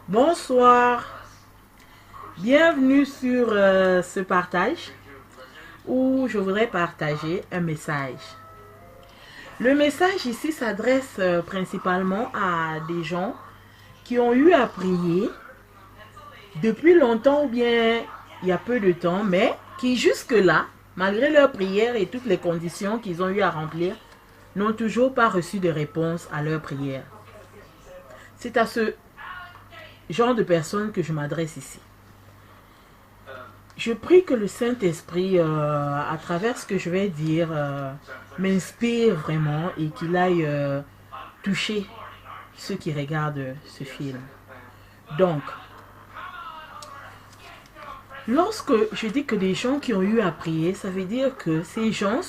Bonsoir, bienvenue sur ce partage où je voudrais partager un message. Le message ici s'adresse principalement à des gens qui ont eu à prier depuis longtemps ou bien il y a peu de temps, mais qui jusque-là, malgré leur prière et toutes les conditions qu'ils ont eu à remplir, n'ont toujours pas reçu de réponse à leur prière. C'est à ce genre de personnes que je m'adresse ici. Je prie que le Saint-Esprit, à travers ce que je vais dire, m'inspire vraiment et qu'il aille toucher ceux qui regardent ce film. Donc, lorsque je dis que des gens qui ont eu à prier, ça veut dire que ces gens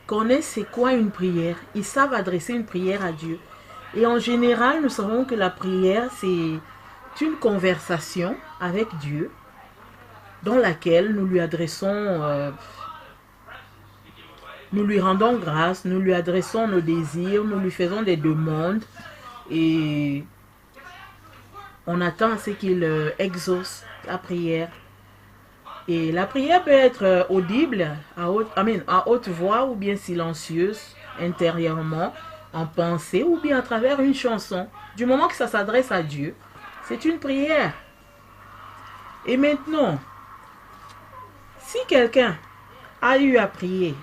connaissent c'est quoi une prière. Ils savent adresser une prière à Dieu. Et en général, nous savons que la prière, c'est une conversation avec Dieu dans laquelle nous lui adressons, nous lui rendons grâce, nous lui adressons nos désirs, nous lui faisons des demandes et on attend à ce qu'il exauce la prière. Et la prière peut être audible, à haute voix ou bien silencieuse, intérieurement, en pensée ou bien à travers une chanson. Du moment que ça s'adresse à Dieu, c'est une prière. Et maintenant, si quelqu'un a eu à prier,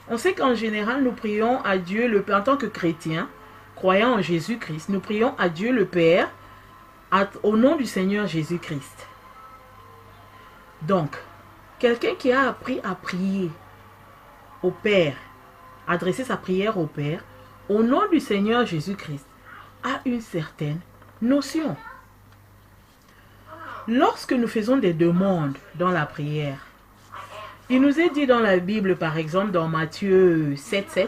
on sait qu'en général, nous prions à Dieu le Père en tant que chrétiens, croyant en Jésus-Christ. Nous prions à Dieu le Père au nom du Seigneur Jésus-Christ. Donc, quelqu'un qui a appris à prier au Père, adresser sa prière au Père, au nom du Seigneur Jésus-Christ, a une certaine notion. Lorsque nous faisons des demandes dans la prière, il nous est dit dans la Bible, par exemple, dans Matthieu 7,7,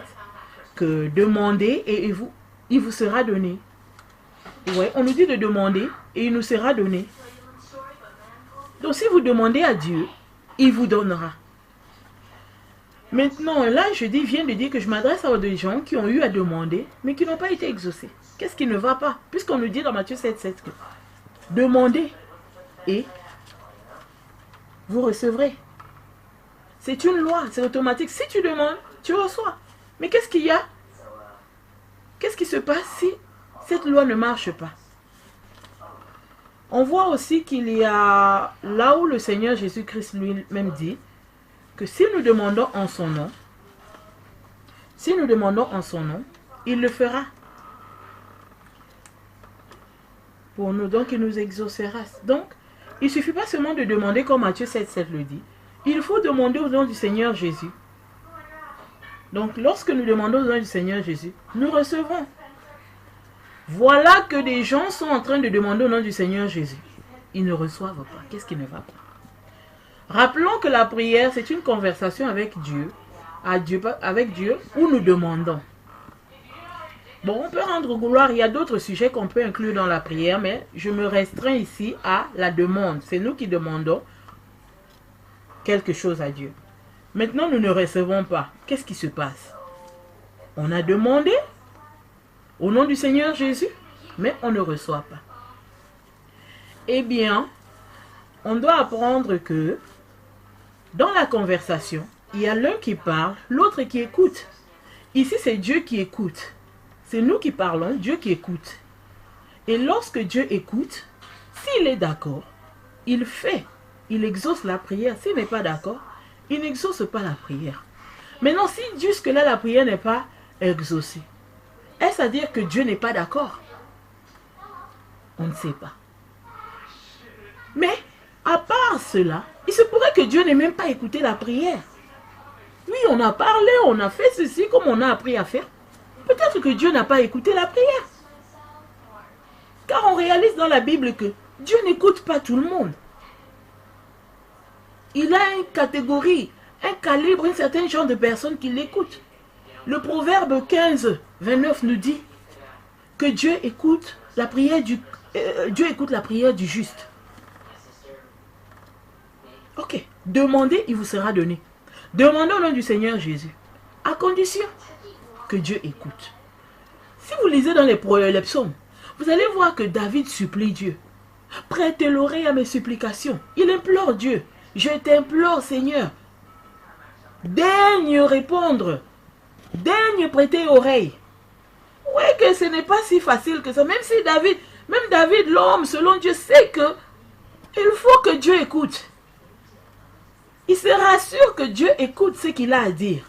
que demandez et il vous sera donné. Ouais, on nous dit de demander et il nous sera donné. Donc si vous demandez à Dieu, il vous donnera. Maintenant, là, viens de dire que je m'adresse à des gens qui ont eu à demander, mais qui n'ont pas été exaucés. Qu'est-ce qui ne va pas? Puisqu'on nous dit dans Matthieu 7,7 que demandez et vous recevrez. C'est une loi, c'est automatique. Si tu demandes, tu reçois. Mais qu'est-ce qu'il y a? Qu'est-ce qui se passe si cette loi ne marche pas? On voit aussi qu'il y a là où le Seigneur Jésus-Christ lui-même dit que si nous demandons en son nom, il le fera pour nous, donc il nous exaucera. Donc, il ne suffit pas seulement de demander comme Matthieu 7,7 le dit. Il faut demander au nom du Seigneur Jésus. Donc, lorsque nous demandons au nom du Seigneur Jésus, nous recevons. Voilà que des gens sont en train de demander au nom du Seigneur Jésus. Ils ne reçoivent pas. Qu'est-ce qui ne va pas? Rappelons que la prière, c'est une conversation avec Dieu, où nous demandons. Bon, on peut rendre gloire, il y a d'autres sujets qu'on peut inclure dans la prière, mais je me restreins ici à la demande. C'est nous qui demandons quelque chose à Dieu. Maintenant, nous ne recevons pas. Qu'est-ce qui se passe? On a demandé au nom du Seigneur Jésus, mais on ne reçoit pas. Eh bien, on doit apprendre que dans la conversation, il y a l'un qui parle, l'autre qui écoute. Ici, c'est Dieu qui écoute. C'est nous qui parlons, Dieu qui écoute. Et lorsque Dieu écoute, s'il est d'accord, il fait. Il exauce la prière. S'il n'est pas d'accord, il n'exauce pas la prière. Maintenant, si jusque-là la prière n'est pas exaucée, est-ce à dire que Dieu n'est pas d'accord? On ne sait pas. Mais, à part cela, il se pourrait que Dieu n'ait même pas écouté la prière. Oui, on a parlé, on a fait ceci comme on a appris à faire. Peut-être que Dieu n'a pas écouté la prière. Car on réalise dans la Bible que Dieu n'écoute pas tout le monde. Il a une catégorie, un calibre, un certain genre de personnes qui l'écoutent. Le proverbe 15, 29 nous dit que Dieu écoute la prière du juste. Ok, demandez, il vous sera donné. Demandez au nom du Seigneur Jésus, à condition que Dieu écoute. Si vous lisez dans les psaumes, vous allez voir que David supplie Dieu. Prête l'oreille à mes supplications. Il implore Dieu. Je t'implore, Seigneur. Daigne répondre. Daigne prêter oreille. Oui, que ce n'est pas si facile que ça. Même si David, l'homme, selon Dieu, sait que il faut que Dieu écoute. Il se rassure que Dieu écoute ce qu'il a à dire.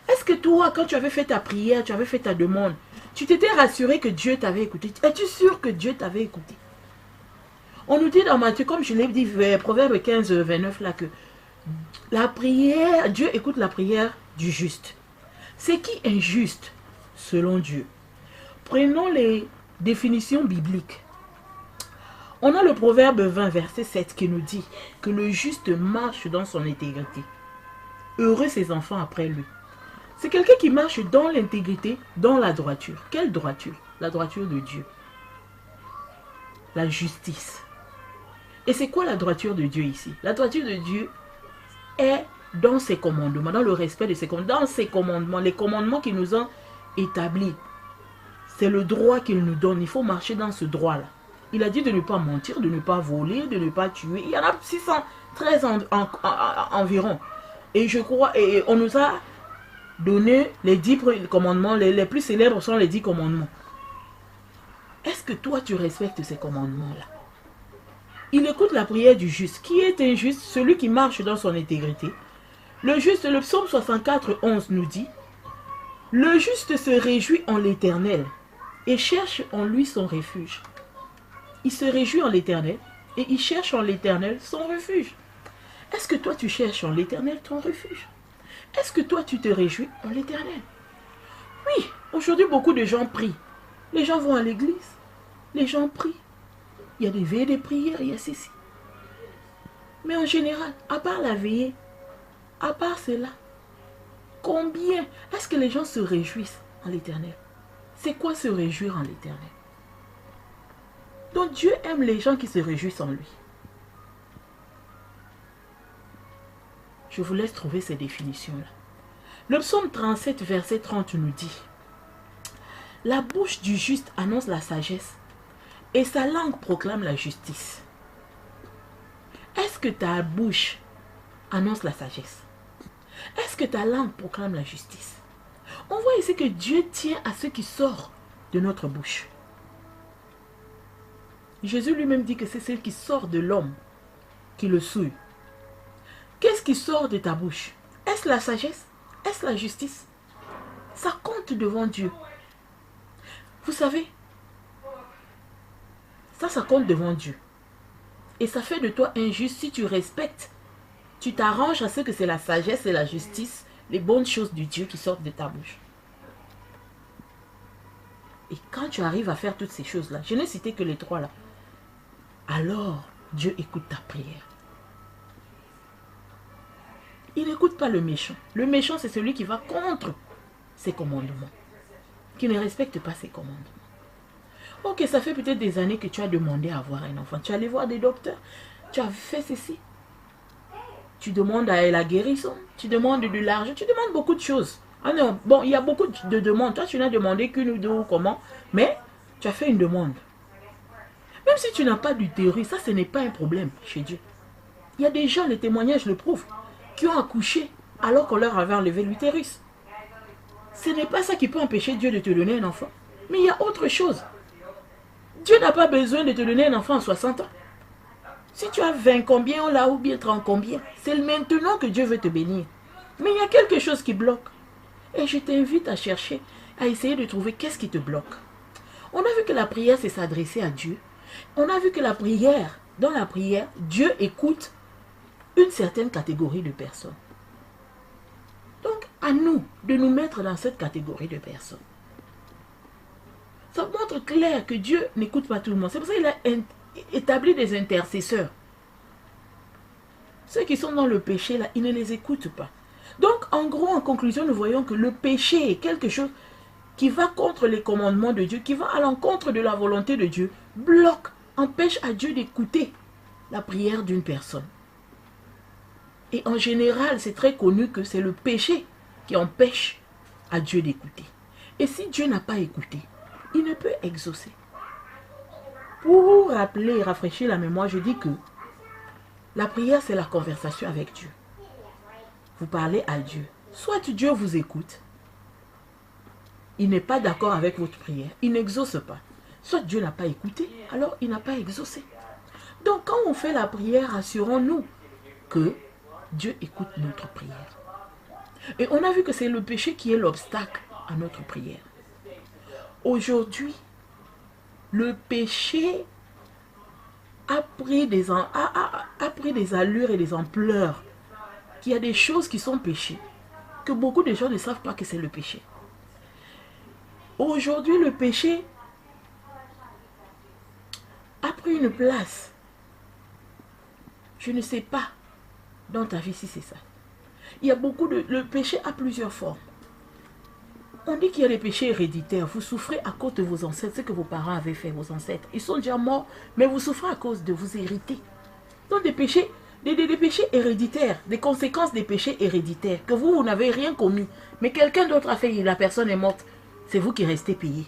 Est-ce que toi, quand tu avais fait ta prière, tu avais fait ta demande, tu t'étais rassuré que Dieu t'avait écouté? Es-tu sûr que Dieu t'avait écouté? On nous dit dans Matthieu, comme je l'ai dit, Proverbe 15, 29, là, que la prière, Dieu écoute la prière du juste. C'est qui est juste selon Dieu? Prenons les définitions bibliques. On a le Proverbe 20, verset 7 qui nous dit que le juste marche dans son intégrité. Heureux ses enfants après lui. C'est quelqu'un qui marche dans l'intégrité, dans la droiture. Quelle droiture? La droiture de Dieu. La justice. Et c'est quoi la droiture de Dieu ici? La droiture de Dieu est dans ses commandements, dans le respect de ses commandements, dans ses commandements, les commandements qu'il nous ont établis. C'est le droit qu'il nous donne. Il faut marcher dans ce droit-là. Il a dit de ne pas mentir, de ne pas voler, de ne pas tuer. Il y en a 613 environ. Et je crois, et on nous a donné les 10 commandements. Les plus célèbres sont les 10 commandements. Est-ce que toi, tu respectes ces commandements-là? Il écoute la prière du juste. Qui est injuste? Celui qui marche dans son intégrité. Le juste, le psaume 64, 11 nous dit: le juste se réjouit en l'Éternel et cherche en lui son refuge. Il se réjouit en l'Éternel et il cherche en l'Éternel son refuge. Est-ce que toi tu cherches en l'Éternel ton refuge? Est-ce que toi tu te réjouis en l'Éternel? Oui, aujourd'hui beaucoup de gens prient. Les gens vont à l'église, les gens prient. Il y a des veillées de prière, il y a ceci. Mais en général, à part la veillée, à part cela, combien est-ce que les gens se réjouissent en l'Éternel? C'est quoi se réjouir en l'Éternel? Donc Dieu aime les gens qui se réjouissent en lui. Je vous laisse trouver ces définitions-là. Le psaume 37, verset 30 nous dit: la bouche du juste annonce la sagesse et sa langue proclame la justice. Est-ce que ta bouche annonce la sagesse? Est-ce que ta langue proclame la justice? On voit ici que Dieu tient à ce qui sort de notre bouche. Jésus lui-même dit que c'est ce qui sort de l'homme qui le souille. Qu'est-ce qui sort de ta bouche? Est-ce la sagesse? Est-ce la justice? Ça compte devant Dieu. Vous savez, ça compte devant Dieu. Et ça fait de toi injuste si tu respectes, tu t'arranges à ce que c'est la sagesse et la justice, les bonnes choses de Dieu qui sortent de ta bouche. Et quand tu arrives à faire toutes ces choses-là, je n'ai cité que les 3 là, alors Dieu écoute ta prière. Il n'écoute pas le méchant. Le méchant, c'est celui qui va contre ses commandements, qui ne respecte pas ses commandements. Ok, ça fait peut-être des années que tu as demandé à avoir un enfant. Tu es allé voir des docteurs, tu as fait ceci. Tu demandes à la guérison, tu demandes de l'argent, tu demandes beaucoup de choses. Ah non, bon, il y a beaucoup de demandes. Toi, tu n'as demandé qu'une ou deux ou comment, mais tu as fait une demande. Même si tu n'as pas d'utérus, ça, ce n'est pas un problème chez Dieu. Il y a des gens, les témoignages le prouvent, qui ont accouché alors qu'on leur avait enlevé l'utérus. Ce n'est pas ça qui peut empêcher Dieu de te donner un enfant. Mais il y a autre chose. Dieu n'a pas besoin de te donner un enfant à 60 ans. Si tu as 20 combien là ou bien 30 combien, c'est maintenant que Dieu veut te bénir. Mais il y a quelque chose qui bloque. Et je t'invite à chercher, à essayer de trouver qu'est-ce qui te bloque. On a vu que la prière, c'est s'adresser à Dieu. On a vu que la prière, dans la prière, Dieu écoute une certaine catégorie de personnes. Donc, à nous de nous mettre dans cette catégorie de personnes. Ça montre clair que Dieu n'écoute pas tout le monde. C'est pour ça qu'il a établi des intercesseurs. Ceux qui sont dans le péché, là, il ne les écoute pas. Donc, en gros, en conclusion, nous voyons que le péché est quelque chose qui va contre les commandements de Dieu, qui va à l'encontre de la volonté de Dieu, bloque, empêche à Dieu d'écouter la prière d'une personne. Et en général, c'est très connu que c'est le péché qui empêche à Dieu d'écouter. Et si Dieu n'a pas écouté, il ne peut exaucer. Pour vous rappeler et rafraîchir la mémoire, je dis que la prière, c'est la conversation avec Dieu. Vous parlez à Dieu. Soit Dieu vous écoute, il n'est pas d'accord avec votre prière, il n'exauce pas. Soit Dieu n'a pas écouté, alors il n'a pas exaucé. Donc quand on fait la prière, assurons-nous que Dieu écoute notre prière. Et on a vu que c'est le péché qui est l'obstacle à notre prière. Aujourd'hui, le péché a pris des allures et des ampleurs. Qu'il y a des choses qui sont péchées, que beaucoup de gens ne savent pas que c'est le péché. Aujourd'hui, le péché a pris une place. Je ne sais pas dans ta vie si c'est ça. Il y a beaucoup de... Le péché a plusieurs formes. On dit qu'il y a des péchés héréditaires. Vous souffrez à cause de vos ancêtres, ce que vos parents avaient fait, vos ancêtres. Ils sont déjà morts, mais vous souffrez à cause de vous hériter. Donc des péchés, des péchés héréditaires, des conséquences des péchés héréditaires, que vous n'avez rien commis, mais quelqu'un d'autre a fait, la personne est morte, c'est vous qui restez payé.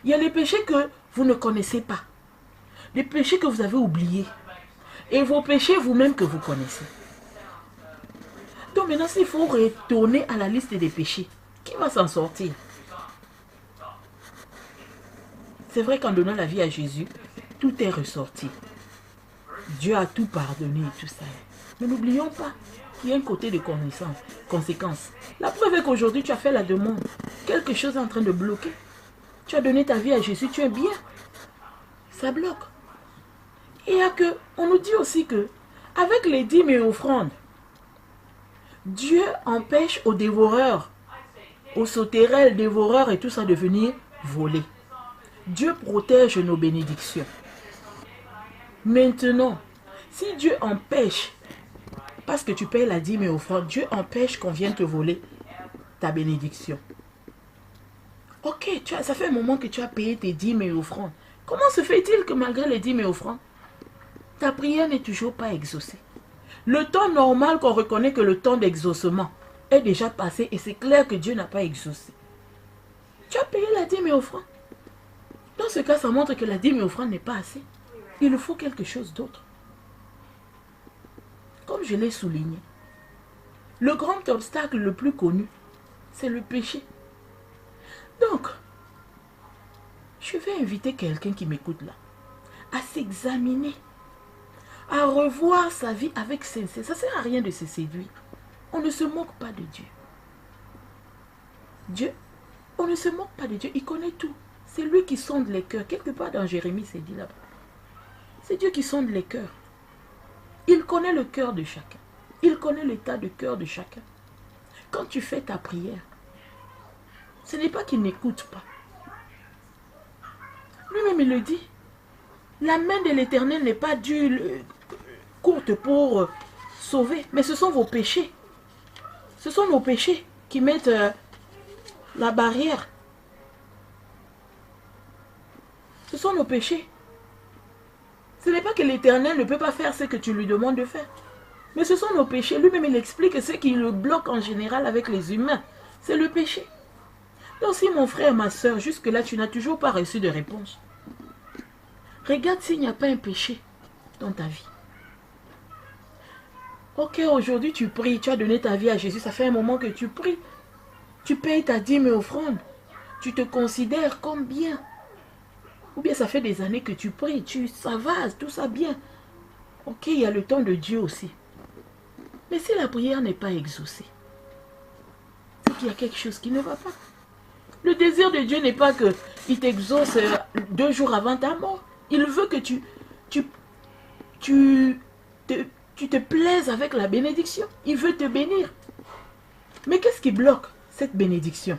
Il y a les péchés que vous ne connaissez pas, les péchés que vous avez oubliés, et vos péchés vous-même que vous connaissez. Donc maintenant, s'il faut retourner à la liste des péchés, qui va s'en sortir? C'est vrai qu'en donnant la vie à Jésus, tout est ressorti. Dieu a tout pardonné et tout ça. Mais n'oublions pas qu'il y a un côté de conséquence. La preuve est qu'aujourd'hui, tu as fait la demande. Quelque chose est en train de bloquer. Tu as donné ta vie à Jésus, tu es bien. Ça bloque. Et il y a que, on nous dit aussi que, avec les dîmes et offrandes, Dieu empêche aux dévoreurs, aux sauterelles, dévoreurs et tout ça de venir voler. Dieu protège nos bénédictions. Maintenant, si Dieu empêche, parce que tu payes la dîme et offrande, Dieu empêche qu'on vienne te voler ta bénédiction. Ok, ça fait un moment que tu as payé tes dîmes et offrandes. Comment se fait-il que malgré les dîmes et offrandes, ta prière n'est toujours pas exaucée? Le temps normal qu'on reconnaît que le temps d'exaucement est déjà passé et c'est clair que Dieu n'a pas exaucé. Tu as payé la dîme et offrande. Dans ce cas, ça montre que la dîme et offrande n'est pas assez. Il faut quelque chose d'autre. Comme je l'ai souligné, le grand obstacle le plus connu, c'est le péché. Donc, je vais inviter quelqu'un qui m'écoute là, à s'examiner, à revoir sa vie avec sincérité. Ça ne sert à rien de se séduire. On ne se moque pas de Dieu. Dieu, on ne se moque pas de Dieu. Il connaît tout. C'est lui qui sonde les cœurs. Quelque part dans Jérémie, c'est dit là-bas. C'est Dieu qui sonde les cœurs. Il connaît le cœur de chacun. Il connaît l'état de cœur de chacun. Quand tu fais ta prière, ce n'est pas qu'il n'écoute pas. Lui-même, il le dit. La main de l'Éternel n'est pas dure, courte pour sauver, mais ce sont vos péchés. Ce sont nos péchés qui mettent la barrière. Ce sont nos péchés. Ce n'est pas que l'Éternel ne peut pas faire ce que tu lui demandes de faire. Mais ce sont nos péchés. Lui-même, il explique que ce qui le bloque en général avec les humains, c'est le péché. Donc si mon frère, ma soeur, jusque-là, tu n'as toujours pas reçu de réponse, regarde s'il n'y a pas un péché dans ta vie. Ok, aujourd'hui tu pries, tu as donné ta vie à Jésus, ça fait un moment que tu pries. Tu payes ta dîme et offrande. Tu te considères comme bien. Ou bien ça fait des années que tu pries, ça va, tout ça bien. Ok, il y a le temps de Dieu aussi. Mais si la prière n'est pas exaucée, c'est qu'il y a quelque chose qui ne va pas. Le désir de Dieu n'est pas qu'il t'exauce 2 jours avant ta mort. Il veut que tu te plaises avec la bénédiction. Il veut te bénir. Mais qu'est-ce qui bloque cette bénédiction?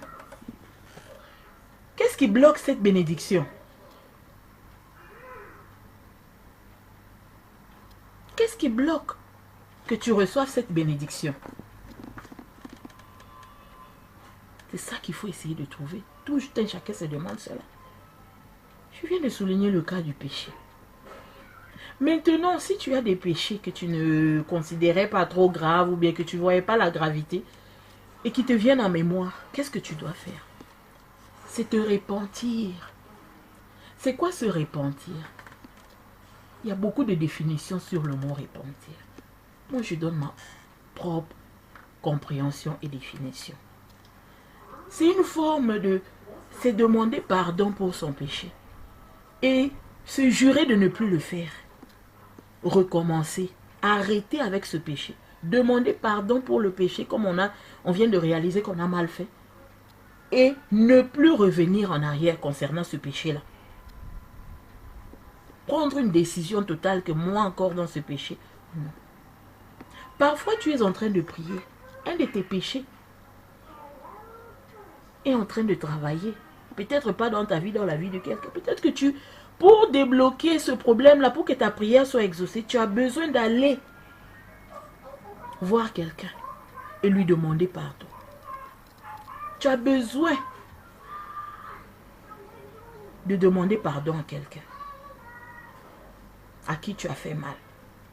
Qu'est-ce qui bloque cette bénédiction? Qu'est-ce qui bloque que tu reçoives cette bénédiction? C'est ça qu'il faut essayer de trouver. Tout un chacun se demande cela. Je viens de souligner le cas du péché. Maintenant, si tu as des péchés que tu ne considérais pas trop graves ou bien que tu ne voyais pas la gravité et qui te viennent en mémoire, qu'est-ce que tu dois faire? C'est te repentir. C'est quoi se repentir? Il y a beaucoup de définitions sur le mot repentir. Moi, je donne ma propre compréhension et définition. C'est une forme de... C'est demander pardon pour son péché. Et se jurer de ne plus le faire. Recommencer. Arrêter avec ce péché. Demander pardon pour le péché comme on vient de réaliser qu'on a mal fait. Et ne plus revenir en arrière concernant ce péché-là. Prendre une décision totale que moi encore dans ce péché. Non. Parfois tu es en train de prier. Un de tes péchés est en train de travailler. Peut-être pas dans ta vie, dans la vie de quelqu'un. Peut-être que pour débloquer ce problème-là, pour que ta prière soit exaucée, tu as besoin d'aller voir quelqu'un et lui demander pardon. Tu as besoin de demander pardon à quelqu'un à qui tu as fait mal.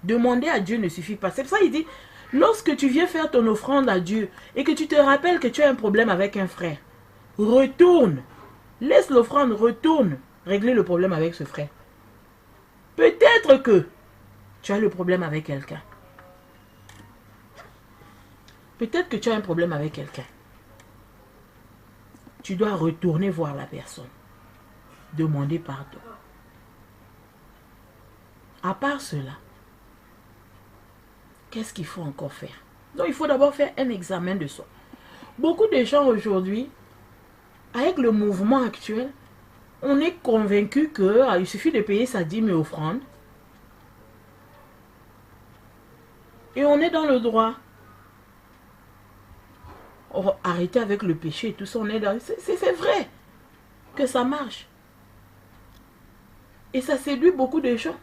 Demander à Dieu ne suffit pas. C'est pour ça qu'il dit, lorsque tu viens faire ton offrande à Dieu et que tu te rappelles que tu as un problème avec un frère, retourne. Laisse l'offrande, retourne régler le problème avec ce frère. Peut-être que tu as le problème avec quelqu'un. Peut-être que tu as un problème avec quelqu'un. Tu dois retourner voir la personne. Demander pardon. À part cela, qu'est-ce qu'il faut encore faire? Donc il faut d'abord faire un examen de soi. Beaucoup de gens aujourd'hui, avec le mouvement actuel, on est convaincu qu'il suffit de payer sa dîme et offrande. Et on est dans le droit. Arrêter avec le péché et tout ça, on est dans... C'est vrai que ça marche. Et ça séduit beaucoup de gens.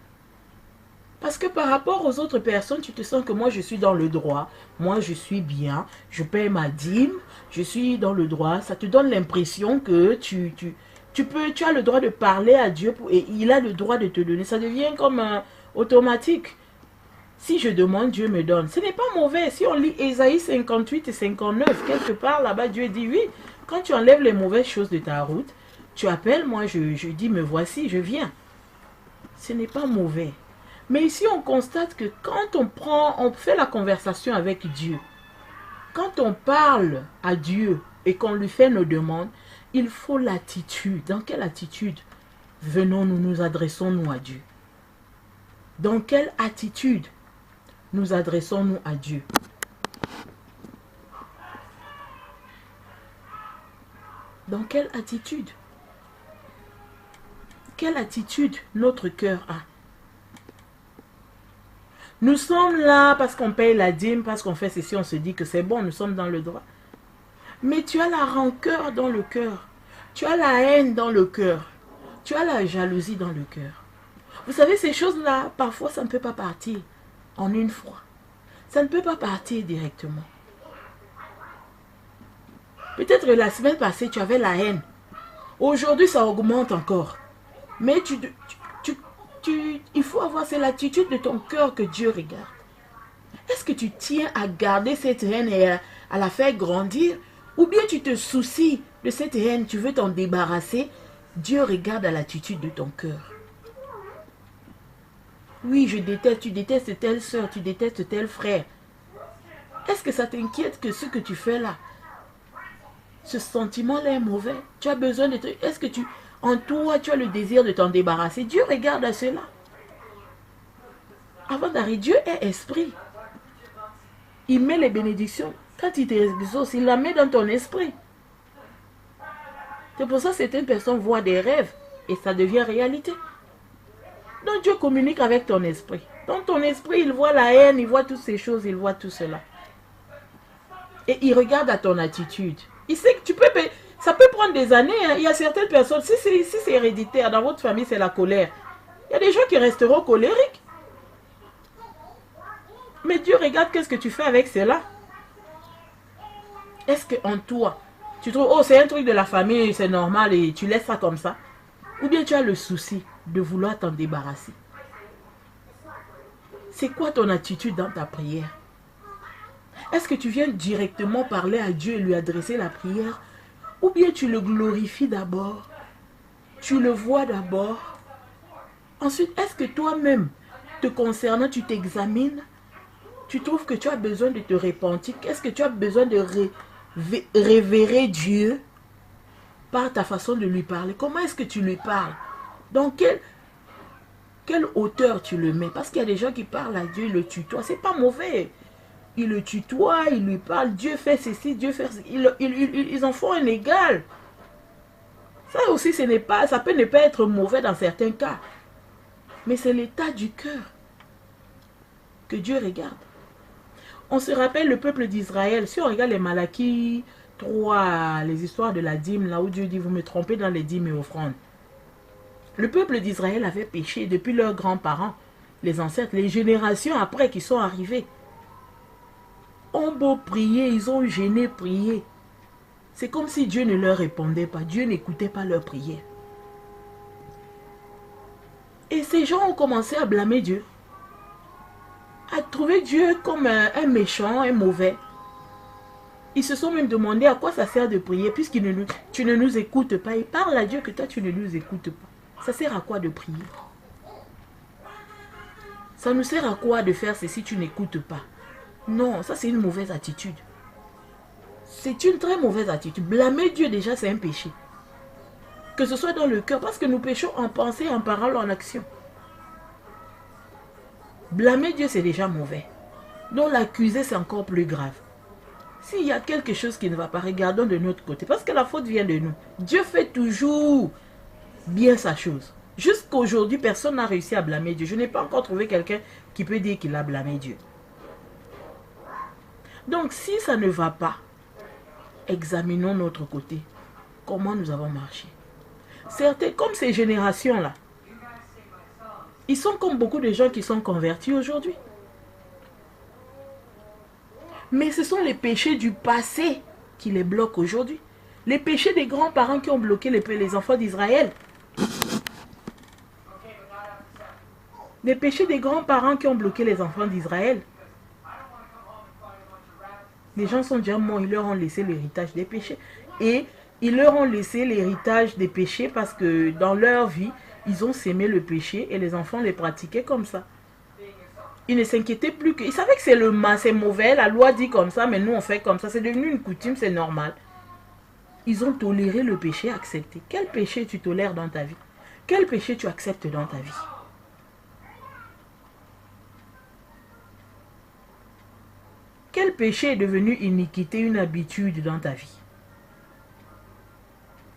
Parce que par rapport aux autres personnes, tu te sens que moi je suis dans le droit. Moi je suis bien, je paye ma dîme, je suis dans le droit. Ça te donne l'impression que tu as le droit de parler à Dieu et il a le droit de te donner. Ça devient comme automatique. Si je demande, Dieu me donne. Ce n'est pas mauvais. Si on lit Ésaïe 58 et 59, quelque part là-bas, Dieu dit oui. Quand tu enlèves les mauvaises choses de ta route, tu appelles, moi je dis me voici, je viens. Ce n'est pas mauvais. Mais ici on constate que quand on fait la conversation avec Dieu, quand on parle à Dieu et qu'on lui fait nos demandes, il faut l'attitude. Dans quelle attitude nous adressons-nous à Dieu? Dans quelle attitude nous adressons-nous à Dieu? Dans quelle attitude? Quelle attitude notre cœur a? Nous sommes là parce qu'on paye la dîme, parce qu'on fait ceci, on se dit que c'est bon, nous sommes dans le droit. Mais tu as la rancœur dans le cœur. Tu as la haine dans le cœur. Tu as la jalousie dans le cœur. Vous savez, ces choses-là, parfois, ça ne peut pas partir en une fois. Ça ne peut pas partir directement. Peut-être la semaine passée, tu avais la haine. Aujourd'hui, ça augmente encore. Mais il faut avoir, c'est l'attitude de ton cœur que Dieu regarde. Est-ce que tu tiens à garder cette haine et à la faire grandir? Ou bien tu te soucies de cette haine, tu veux t'en débarrasser? Dieu regarde à l'attitude de ton cœur. Oui, je déteste, tu détestes telle soeur, tu détestes tel frère. Est-ce que ça t'inquiète que ce que tu fais là, ce sentiment-là est mauvais? Tu as besoin de... Est-ce que en toi, tu as le désir de t'en débarrasser? Dieu regarde à cela. Avant d'arriver, Dieu est esprit. Il met les bénédictions. Quand il t'exauce, il la met dans ton esprit. C'est pour ça que certaines personnes voient des rêves et ça devient réalité. Donc Dieu communique avec ton esprit. Dans ton esprit, il voit la haine, il voit toutes ces choses, il voit tout cela. Et il regarde à ton attitude. Il sait que ça peut prendre des années. Hein. Il y a certaines personnes, si c'est héréditaire, dans votre famille, c'est la colère. Il y a des gens qui resteront colériques. Mais Dieu regarde qu'est-ce que tu fais avec cela. Est-ce qu'en toi, tu trouves, oh, c'est un truc de la famille, c'est normal et tu laisses ça comme ça? Ou bien tu as le souci de vouloir t'en débarrasser? C'est quoi ton attitude dans ta prière? Est-ce que tu viens directement parler à Dieu et lui adresser la prière? Ou bien tu le glorifies d'abord? Tu le vois d'abord? Ensuite, est-ce que toi-même, te concernant, tu t'examines, tu trouves que tu as besoin de te repentir, qu'est-ce que tu as besoin de révérer Dieu par ta façon de lui parler? Comment est-ce que tu lui parles? Dans quelle hauteur tu le mets? Parce qu'il y a des gens qui parlent à Dieu, ils le tutoient. C'est pas mauvais. Ils le tutoient, ils lui parlent. Dieu fait ceci, Dieu fait ceci. Ils en font un égal. Ça aussi, ça peut ne pas être mauvais dans certains cas. Mais c'est l'état du cœur que Dieu regarde. On se rappelle le peuple d'Israël. Si on regarde les Malachie 3, les histoires de la dîme, là où Dieu dit, vous me trompez dans les dîmes et offrandes. Le peuple d'Israël avait péché depuis leurs grands-parents, les ancêtres, les générations après qui sont arrivés. Ont beau prier, ils ont gêné prier. C'est comme si Dieu ne leur répondait pas. Dieu n'écoutait pas leurs prières. Et ces gens ont commencé à blâmer Dieu. À trouver Dieu comme un méchant, un mauvais. Ils se sont même demandé à quoi ça sert de prier puisque tu ne nous écoutes pas. Et parle à Dieu que toi tu ne nous écoutes pas. Ça sert à quoi de prier? Ça nous sert à quoi de faire ceci si tu n'écoutes pas? Non, ça c'est une mauvaise attitude. C'est une très mauvaise attitude. Blâmer Dieu déjà c'est un péché. Que ce soit dans le cœur, parce que nous péchons en pensée, en parole, en action. Blâmer Dieu c'est déjà mauvais. Donc l'accuser c'est encore plus grave. S'il y a quelque chose qui ne va pas, regardons de notre côté. Parce que la faute vient de nous. Dieu fait toujours bien sa chose. Jusqu'aujourd'hui, personne n'a réussi à blâmer Dieu. Je n'ai pas encore trouvé quelqu'un qui peut dire qu'il a blâmé Dieu. Donc, si ça ne va pas, examinons notre côté. Comment nous avons marché. Certains, comme ces générations-là, ils sont comme beaucoup de gens qui sont convertis aujourd'hui. Mais ce sont les péchés du passé qui les bloquent aujourd'hui. Les péchés des grands-parents qui ont bloqué les enfants d'Israël. Les péchés des grands-parents qui ont bloqué les enfants d'Israël. Les gens sont déjà morts, ils leur ont laissé l'héritage des péchés. Et ils leur ont laissé l'héritage des péchés parce que dans leur vie, ils ont sémé le péché et les enfants les pratiquaient comme ça. Ils ne s'inquiétaient plus que... Ils savaient que c'est mauvais, la loi dit comme ça, mais nous on fait comme ça. C'est devenu une coutume, c'est normal. Ils ont toléré le péché, accepté. Quel péché tu tolères dans ta vie? Quel péché tu acceptes dans ta vie? Quel péché est devenu iniquité, une habitude dans ta vie?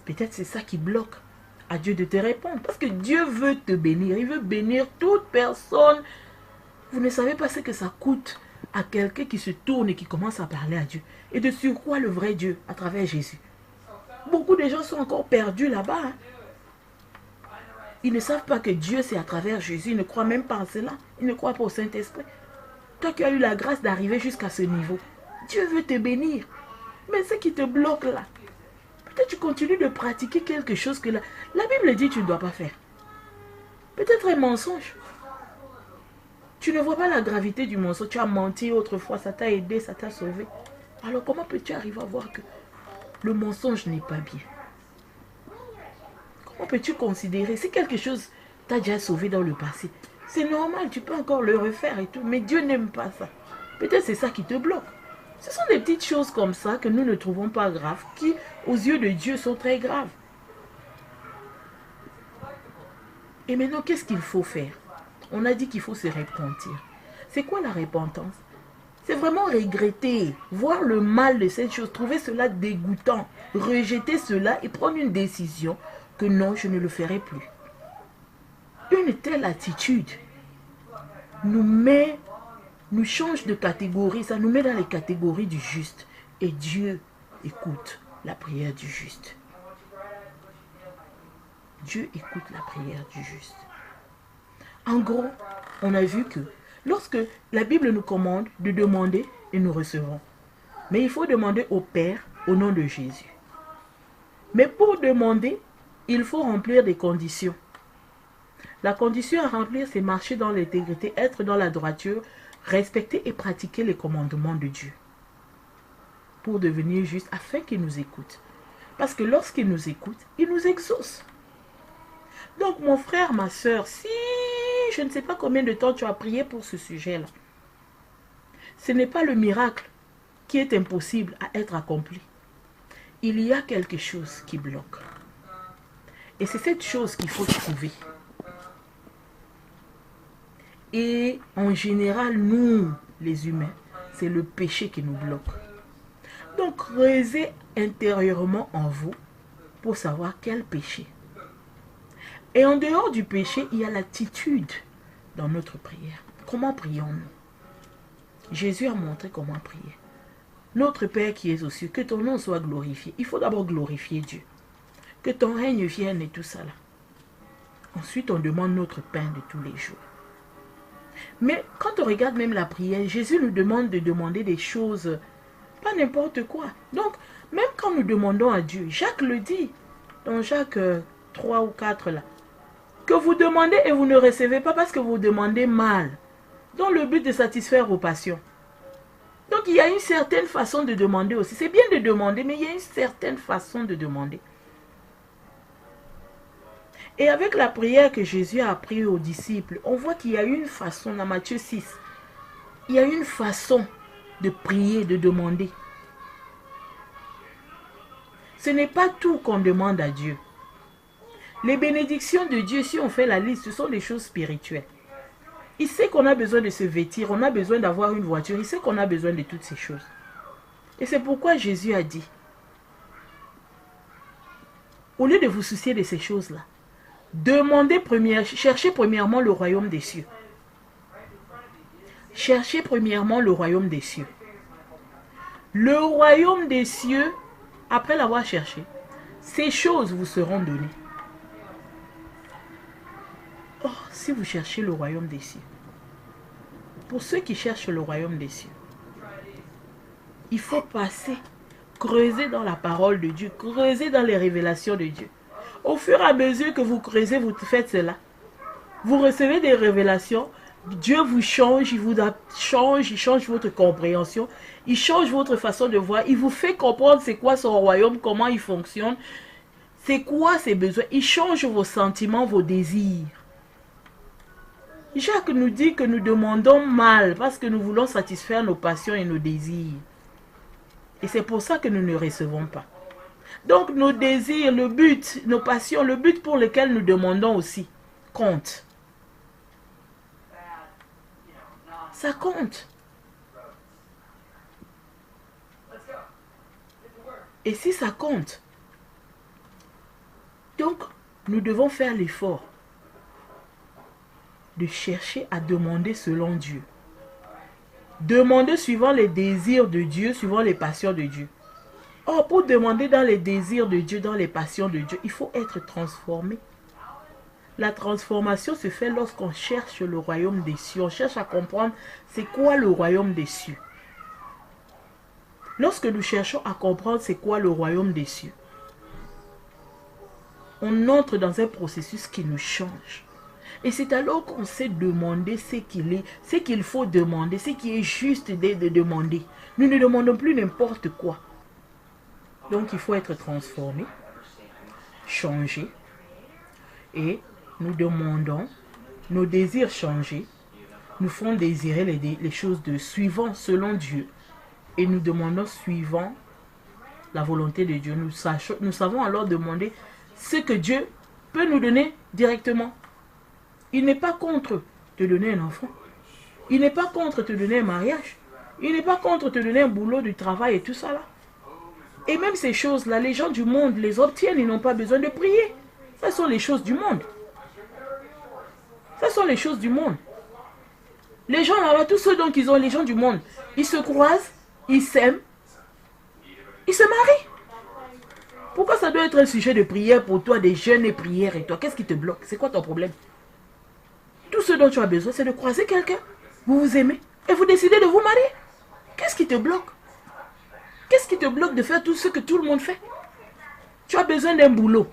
Peut-être c'est ça qui bloque à Dieu de te répondre. Parce que Dieu veut te bénir. Il veut bénir toute personne. Vous ne savez pas ce que ça coûte à quelqu'un qui se tourne et qui commence à parler à Dieu. Et de surcroît le vrai Dieu à travers Jésus. Beaucoup de gens sont encore perdus là-bas. Hein. Ils ne savent pas que Dieu c'est à travers Jésus. Ils ne croient même pas en cela. Ils ne croient pas au Saint-Esprit. Toi qui as eu la grâce d'arriver jusqu'à ce niveau, Dieu veut te bénir. Mais ce qui te bloque là, peut-être tu continues de pratiquer quelque chose que la Bible dit que tu ne dois pas faire. Peut-être un mensonge. Tu ne vois pas la gravité du mensonge. Tu as menti autrefois, ça t'a aidé, ça t'a sauvé. Alors comment peux-tu arriver à voir que le mensonge n'est pas bien? Comment peux-tu considérer si quelque chose t'a déjà sauvé dans le passé? C'est normal, tu peux encore le refaire et tout. Mais Dieu n'aime pas ça. Peut-être c'est ça qui te bloque. Ce sont des petites choses comme ça que nous ne trouvons pas graves, qui aux yeux de Dieu sont très graves. Et maintenant, qu'est-ce qu'il faut faire? On a dit qu'il faut se repentir. C'est quoi la repentance? C'est vraiment regretter, voir le mal de cette chose, trouver cela dégoûtant, rejeter cela et prendre une décision que non, je ne le ferai plus. Une telle attitude nous change de catégorie, ça nous met dans les catégories du juste. Et Dieu écoute la prière du juste. Dieu écoute la prière du juste. En gros, on a vu que lorsque la Bible nous commande de demander et nous recevons. Mais il faut demander au Père au nom de Jésus. Mais pour demander, il faut remplir des conditions. La condition à remplir, c'est marcher dans l'intégrité, être dans la droiture, respecter et pratiquer les commandements de Dieu. Pour devenir juste, afin qu'il nous écoute. Parce que lorsqu'il nous écoute, il nous exauce. Donc mon frère, ma soeur, si je ne sais pas combien de temps tu as prié pour ce sujet-là. Ce n'est pas le miracle qui est impossible à être accompli. Il y a quelque chose qui bloque. Et c'est cette chose qu'il faut trouver. Et en général, nous, les humains, c'est le péché qui nous bloque. Donc, creusez intérieurement en vous pour savoir quel péché. Et en dehors du péché, il y a l'attitude dans notre prière. Comment prions-nous? Jésus a montré comment prier. Notre Père qui es aux cieux, que ton nom soit glorifié. Il faut d'abord glorifier Dieu. Que ton règne vienne et tout ça là. Ensuite, on demande notre pain de tous les jours. Mais quand on regarde même la prière, Jésus nous demande de demander des choses, pas n'importe quoi. Donc, même quand nous demandons à Dieu, Jacques le dit, dans Jacques 3 ou 4 là, que vous demandez et vous ne recevez pas parce que vous demandez mal, dans le but de satisfaire vos passions. Donc, il y a une certaine façon de demander aussi. C'est bien de demander, mais il y a une certaine façon de demander. Et avec la prière que Jésus a appris aux disciples, on voit qu'il y a une façon, dans Matthieu 6, il y a une façon de prier, de demander. Ce n'est pas tout qu'on demande à Dieu. Les bénédictions de Dieu, si on fait la liste, ce sont des choses spirituelles. Il sait qu'on a besoin de se vêtir, on a besoin d'avoir une voiture, il sait qu'on a besoin de toutes ces choses. Et c'est pourquoi Jésus a dit, au lieu de vous soucier de ces choses-là, cherchez premièrement le royaume des cieux. Cherchez premièrement le royaume des cieux. Le royaume des cieux, après l'avoir cherché, ces choses vous seront données. Oh, si vous cherchez le royaume des cieux, pour ceux qui cherchent le royaume des cieux, il faut passer, creuser dans la parole de Dieu, creuser dans les révélations de Dieu. Au fur et à mesure que vous creusez, vous faites cela. Vous recevez des révélations. Dieu vous change, il change votre compréhension. Il change votre façon de voir. Il vous fait comprendre c'est quoi son royaume, comment il fonctionne. C'est quoi ses besoins. Il change vos sentiments, vos désirs. Jacques nous dit que nous demandons mal parce que nous voulons satisfaire nos passions et nos désirs. Et c'est pour ça que nous ne recevons pas. Donc nos désirs, le but, nos passions, le but pour lequel nous demandons aussi, compte. Ça compte. Et si ça compte, donc nous devons faire l'effort de chercher à demander selon Dieu. Demander suivant les désirs de Dieu, suivant les passions de Dieu. Or, pour demander dans les désirs de Dieu, dans les passions de Dieu, il faut être transformé. La transformation se fait lorsqu'on cherche le royaume des cieux. On cherche à comprendre c'est quoi le royaume des cieux. Lorsque nous cherchons à comprendre c'est quoi le royaume des cieux, on entre dans un processus qui nous change. Et c'est alors qu'on sait demander ce qu'il faut demander, ce qui est juste de demander. Nous ne demandons plus n'importe quoi. Donc il faut être transformé, changé. Et nous demandons, nos désirs changés, nous font désirer les choses suivant selon Dieu. Et nous demandons suivant la volonté de Dieu. Nous savons alors demander ce que Dieu peut nous donner directement. Il n'est pas contre te donner un enfant. Il n'est pas contre te donner un mariage. Il n'est pas contre te donner un boulot, du travail et tout ça là. Et même ces choses-là, les gens du monde les obtiennent, ils n'ont pas besoin de prier. Ce sont les choses du monde. Ce sont les choses du monde. Les gens là-bas, tous ceux donc ils ont les gens du monde, ils se croisent, ils s'aiment, ils se marient. Pourquoi ça doit être un sujet de prière pour toi, des jeûnes et prières et toi? Qu'est-ce qui te bloque? C'est quoi ton problème? Tout ce dont tu as besoin, c'est de croiser quelqu'un. Vous vous aimez et vous décidez de vous marier. Qu'est-ce qui te bloque? Qu'est-ce qui te bloque de faire tout ce que tout le monde fait? Tu as besoin d'un boulot.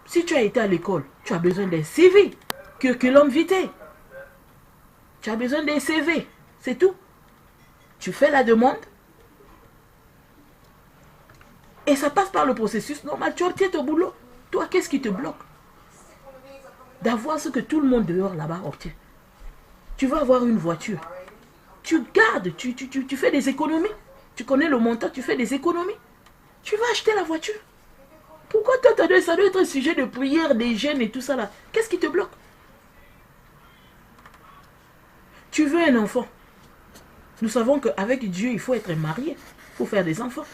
Si tu as été à l'école, tu as besoin d'un CV, curriculum vitae. Tu as besoin d'un CV, c'est tout. Tu fais la demande. Et ça passe par le processus normal. Tu obtiens ton boulot. Toi, qu'est-ce qui te bloque d'avoir ce que tout le monde dehors là-bas obtient. Tu vas avoir une voiture. Tu gardes, tu fais des économies. Tu connais le montant, tu fais des économies. Tu vas acheter la voiture. Pourquoi toi, ça doit être un sujet de prière, des gènes et tout ça là? Qu'est-ce qui te bloque? Tu veux un enfant. Nous savons qu'avec Dieu, il faut être marié. Il faut faire des enfants.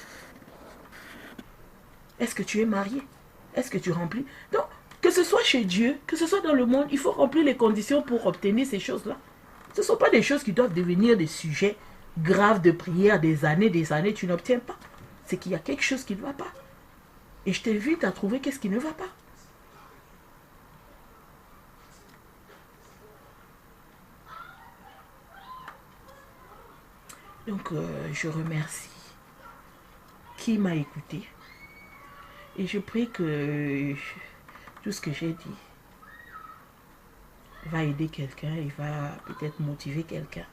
Est-ce que tu es marié? Est-ce que tu remplis? Donc, que ce soit chez Dieu, que ce soit dans le monde, il faut remplir les conditions pour obtenir ces choses-là. Ce ne sont pas des choses qui doivent devenir des sujets graves de prière des années, tu n'obtiens pas. C'est qu'il y a quelque chose qui ne va pas. Et je t'invite à trouver qu'est-ce qui ne va pas. Donc, je remercie qui m'a écouté. Et je prie que tout ce que j'ai dit va aider quelqu'un et va peut-être motiver quelqu'un.